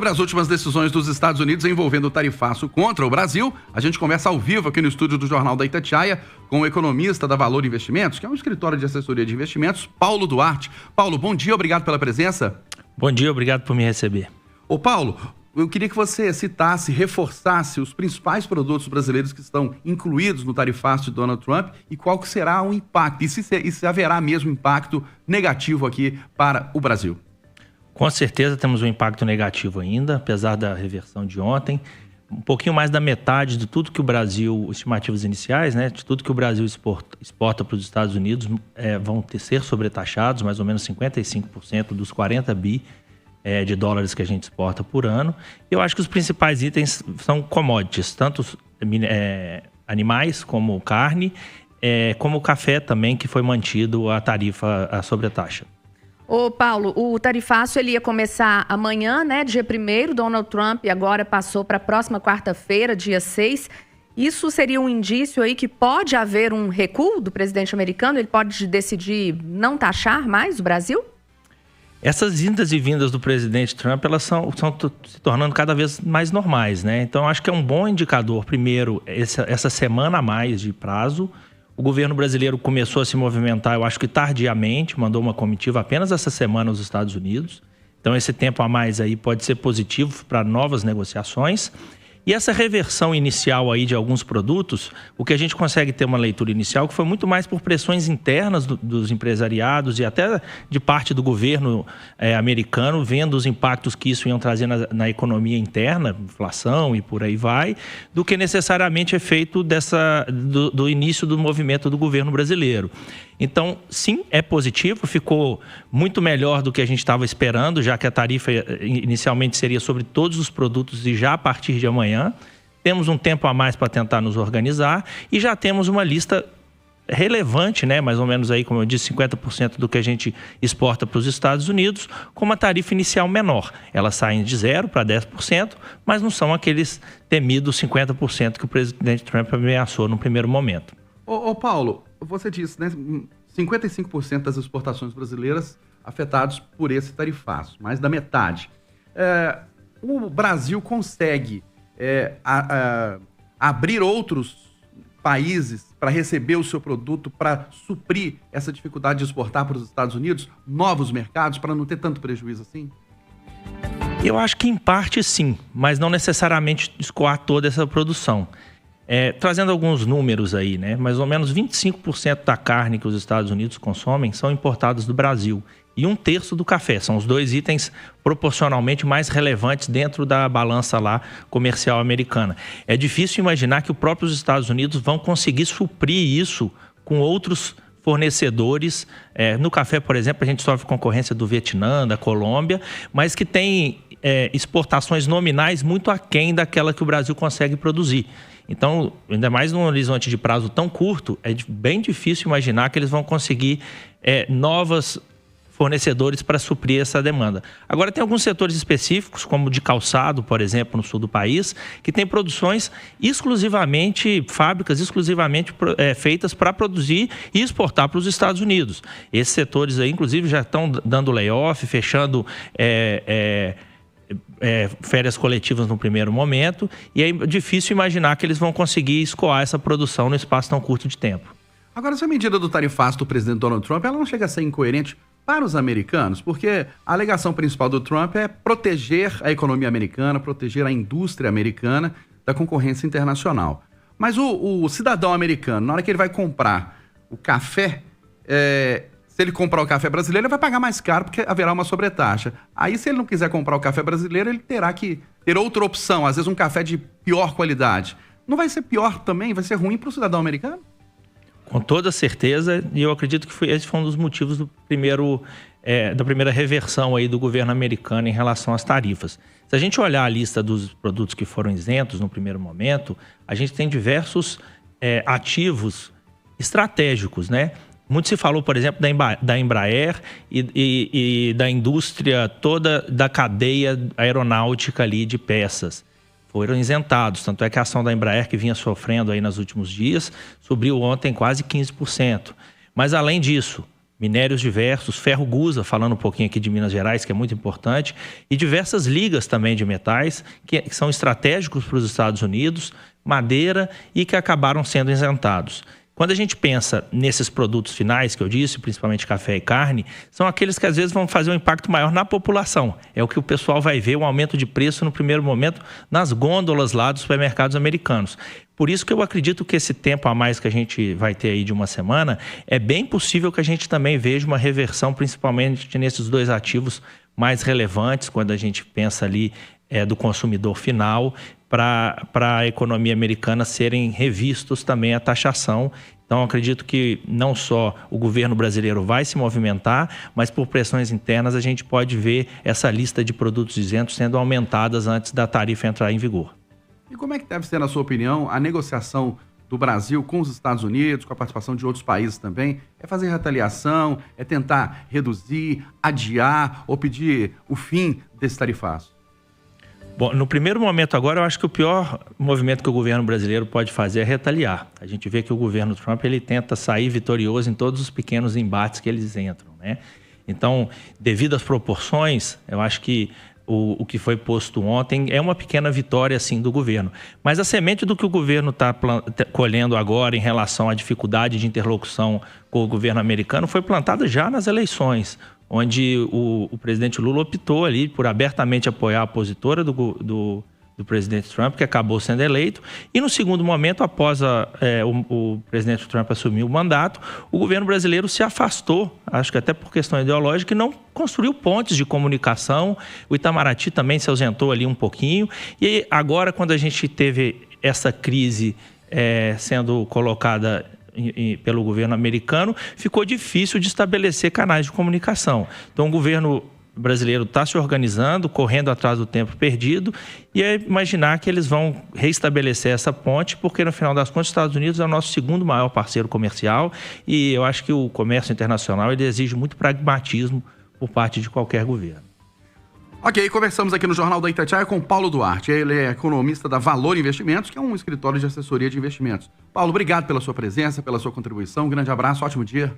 Sobre as últimas decisões dos Estados Unidos envolvendo o tarifaço contra o Brasil, a gente conversa ao vivo aqui no estúdio do Jornal da Itatiaia com o economista da Valor Investimentos, que é um escritório de assessoria de investimentos, Paulo Duarte. Paulo, bom dia, obrigado pela presença. Bom dia, obrigado por me receber. Ô Paulo, eu queria que você citasse, reforçasse os principais produtos brasileiros que estão incluídos no tarifaço de Donald Trump e qual que será o impacto, e se haverá mesmo impacto negativo aqui para o Brasil. Com certeza temos um impacto negativo ainda, apesar da reversão de ontem. Um pouquinho mais da metade de tudo que o Brasil, estimativas iniciais, né, de tudo que o Brasil exporta para os Estados Unidos vão ser sobretaxados, mais ou menos 55% dos 40 bi de dólares que a gente exporta por ano. Eu acho que os principais itens são commodities, tanto animais como carne, como o café também, que foi mantido a tarifa, a sobretaxa. Ô Paulo, o tarifaço ele ia começar amanhã, né, dia 1º, Donald Trump agora passou para a próxima quarta-feira, dia 6. Isso seria um indício aí que pode haver um recuo do presidente americano? Ele pode decidir não taxar mais o Brasil? Essas indas e vindas do presidente Trump, elas estão se tornando cada vez mais normais, né? Então, acho que é um bom indicador, primeiro, essa semana a mais de prazo. O governo brasileiro começou a se movimentar, eu acho que tardiamente, mandou uma comitiva apenas essa semana aos Estados Unidos. Então, esse tempo a mais aí pode ser positivo para novas negociações. E essa reversão inicial aí de alguns produtos, o que a gente consegue ter uma leitura inicial, que foi muito mais por pressões internas dos empresariados e até de parte do governo americano, vendo os impactos que isso iam trazer na economia interna, inflação e por aí vai, do que necessariamente efeito do início do movimento do governo brasileiro. Então, sim, é positivo, ficou muito melhor do que a gente estava esperando, já que a tarifa inicialmente seria sobre todos os produtos e já a partir de amanhã. Temos um tempo a mais para tentar nos organizar e já temos uma lista relevante, né? Mais ou menos aí, como eu disse, 50% do que a gente exporta para os Estados Unidos, com uma tarifa inicial menor. Elas saem de 0% para 10%, mas não são aqueles temidos 50% que o presidente Trump ameaçou no primeiro momento. Ô Paulo, você disse, né, 55% das exportações brasileiras afetados por esse tarifaço, mais da metade. O Brasil consegue abrir outros países para receber o seu produto, para suprir essa dificuldade de exportar para os Estados Unidos, novos mercados, para não ter tanto prejuízo assim? Eu acho que em parte sim, mas não necessariamente escoar toda essa produção. Trazendo alguns números aí, né? Mais ou menos 25% da carne que os Estados Unidos consomem são importados do Brasil. E 1/3 do café. São os dois itens proporcionalmente mais relevantes dentro da balança lá comercial americana. É difícil imaginar que os próprios Estados Unidos vão conseguir suprir isso com outros fornecedores. No café, por exemplo, a gente sofre concorrência do Vietnã, da Colômbia, mas que tem exportações nominais muito aquém daquela que o Brasil consegue produzir. Então, ainda mais num horizonte de prazo tão curto, é bem difícil imaginar que eles vão conseguir novos fornecedores para suprir essa demanda. Agora, tem alguns setores específicos, como de calçado, por exemplo, no sul do país, que tem produções fábricas exclusivamente feitas para produzir e exportar para os Estados Unidos. Esses setores aí, inclusive, já estão dando layoff, fechando férias coletivas no primeiro momento, e é difícil imaginar que eles vão conseguir escoar essa produção no espaço tão curto de tempo. Agora, essa medida do tarifaço do presidente Donald Trump, ela não chega a ser incoerente para os americanos, porque a alegação principal do Trump é proteger a economia americana, proteger a indústria americana da concorrência internacional. Mas o cidadão americano, na hora que ele vai comprar o café, se ele comprar o café brasileiro, ele vai pagar mais caro porque haverá uma sobretaxa. Aí, se ele não quiser comprar o café brasileiro, ele terá que ter outra opção, às vezes um café de pior qualidade. Não vai ser pior também? Vai ser ruim para o cidadão americano? Com toda certeza, e eu acredito que esse foi um dos motivos da primeira reversão aí do governo americano em relação às tarifas. Se a gente olhar a lista dos produtos que foram isentos no primeiro momento, a gente tem diversos ativos estratégicos, né? Muito se falou, por exemplo, da Embraer e da indústria toda da cadeia aeronáutica ali de peças. Foram isentados. Tanto é que a ação da Embraer, que vinha sofrendo aí nos últimos dias, subiu ontem quase 15%. Mas, além disso, minérios diversos, ferro-gusa, falando um pouquinho aqui de Minas Gerais, que é muito importante, e diversas ligas também de metais, que são estratégicos para os Estados Unidos, madeira, e que acabaram sendo isentados. Quando a gente pensa nesses produtos finais que eu disse, principalmente café e carne, são aqueles que às vezes vão fazer um impacto maior na população. É o que o pessoal vai ver, um aumento de preço no primeiro momento nas gôndolas lá dos supermercados americanos. Por isso que eu acredito que esse tempo a mais que a gente vai ter aí de uma semana, é bem possível que a gente também veja uma reversão, principalmente nesses dois ativos mais relevantes, quando a gente pensa ali do consumidor final, para a economia americana serem revistos também a taxação. Então, acredito que não só o governo brasileiro vai se movimentar, mas por pressões internas a gente pode ver essa lista de produtos isentos sendo aumentadas antes da tarifa entrar em vigor. E como é que deve ser, na sua opinião, a negociação do Brasil com os Estados Unidos, com a participação de outros países também? É fazer retaliação, é tentar reduzir, adiar ou pedir o fim desse tarifaço? Bom, no primeiro momento agora, eu acho que o pior movimento que o governo brasileiro pode fazer é retaliar. A gente vê que o governo Trump ele tenta sair vitorioso em todos os pequenos embates que eles entram, né? Então, devido às proporções, eu acho que o que foi posto ontem é uma pequena vitória, assim, do governo. Mas a semente do que o governo está colhendo agora em relação à dificuldade de interlocução com o governo americano foi plantada já nas eleições, onde o presidente Lula optou ali por abertamente apoiar a opositora do presidente Trump, que acabou sendo eleito. E no segundo momento, após o presidente Trump assumir o mandato, o governo brasileiro se afastou, acho que até por questão ideológica, e não construiu pontes de comunicação. O Itamaraty também se ausentou ali um pouquinho. E agora, quando a gente teve essa crise sendo colocada pelo governo americano, ficou difícil de estabelecer canais de comunicação. Então, o governo brasileiro está se organizando, correndo atrás do tempo perdido, e é imaginar que eles vão reestabelecer essa ponte, porque no final das contas os Estados Unidos é o nosso segundo maior parceiro comercial, e eu acho que o comércio internacional ele exige muito pragmatismo por parte de qualquer governo. Ok, conversamos aqui no Jornal da Itatiaia com Paulo Duarte. Ele é economista da Valor Investimentos, que é um escritório de assessoria de investimentos. Paulo, obrigado pela sua presença, pela sua contribuição. Um grande abraço, ótimo dia.